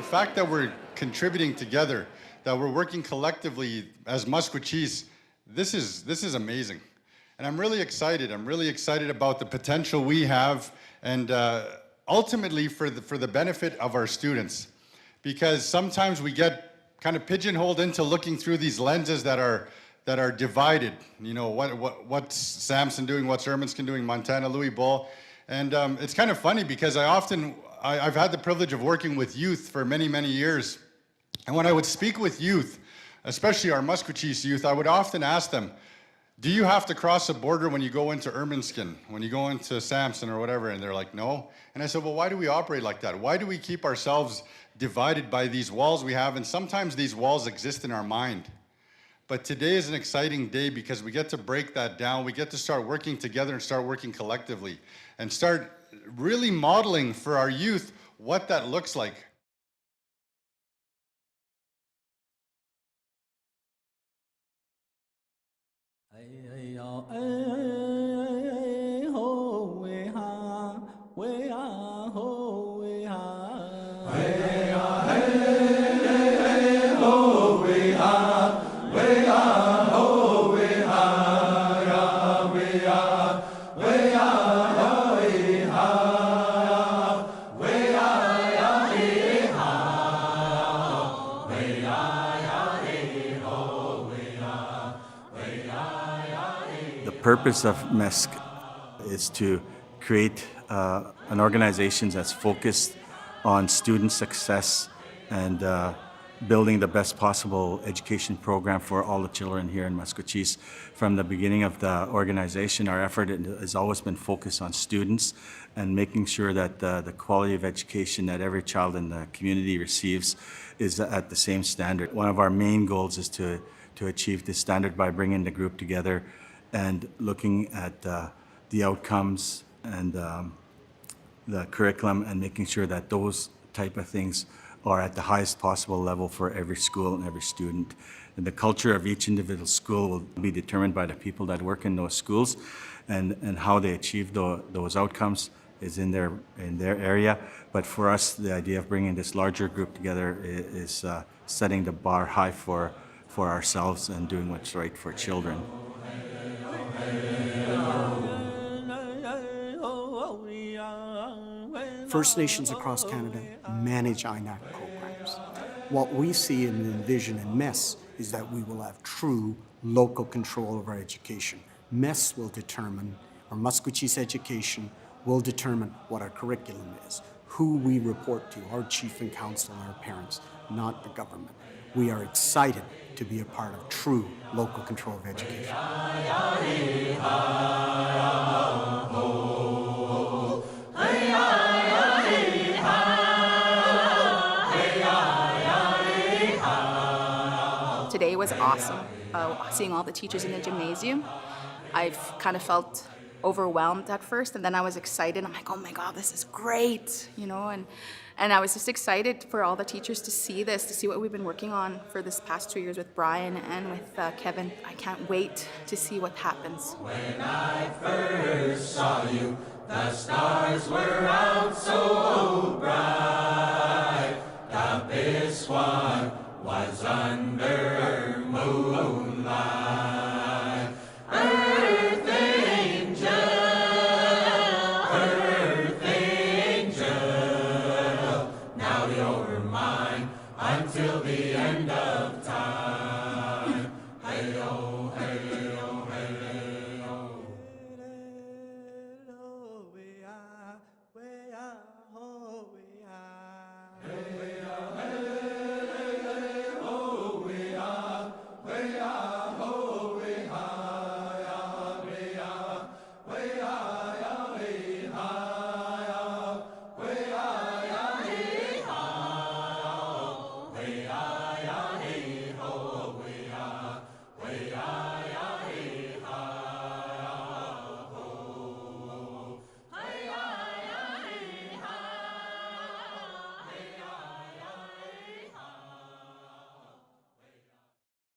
fact that we're contributing together, that we're working collectively as Maskwacis, this is amazing. And I'm really excited. I'm really excited about the potential we have, and ultimately for the benefit of our students. Because sometimes we get kind of pigeonholed into looking through these lenses that are divided. You know, what's Samson doing, what's Ermineskin doing, Montana, Louis Bull. And it's kind of funny because I've had the privilege of working with youth for many, many years. And when I would speak with youth, especially our Maskwacis youth, I would often ask them, do you have to cross a border when you go into Ermineskin, when you go into Samson or whatever? And they're like, no. And I said, well, why do we operate like that? Why do we keep ourselves divided by these walls we have? And sometimes these walls exist in our mind. But today is an exciting day because we get to break that down. We get to start working together and start working collectively and start really modeling for our youth what that looks like. The purpose of MESC is to create an organization that's focused on student success and building the best possible education program for all the children here in Maskwacis. From the beginning of the organization, our effort has always been focused on students and making sure that the quality of education that every child in the community receives is at the same standard. One of our main goals is to achieve this standard by bringing the group together and looking at the outcomes and the curriculum and making sure that those type of things are at the highest possible level for every school and every student. And the culture of each individual school will be determined by the people that work in those schools, and how they achieve those outcomes is in their area. But for us, the idea of bringing this larger group together is setting the bar high for ourselves and doing what's right for children. First Nations across Canada manage INAC programs. What we see and envision in MESC is that we will have true local control of our education. MESC will determine, or Maskwacis Education will determine what our curriculum is, who we report to, our chief and council and our parents, not the government. We are excited to be a part of true local control of education. Today was awesome. Seeing all the teachers in the gymnasium, I've kind of felt overwhelmed at first, and then I was excited. I'm like, oh my God, this is great, you know, and I was just excited for all the teachers to see this, to see what we've been working on for this past 2 years with Brian and with Kevin. I can't wait to see what happens. When I first saw you, the stars were out so bright. The big swan was under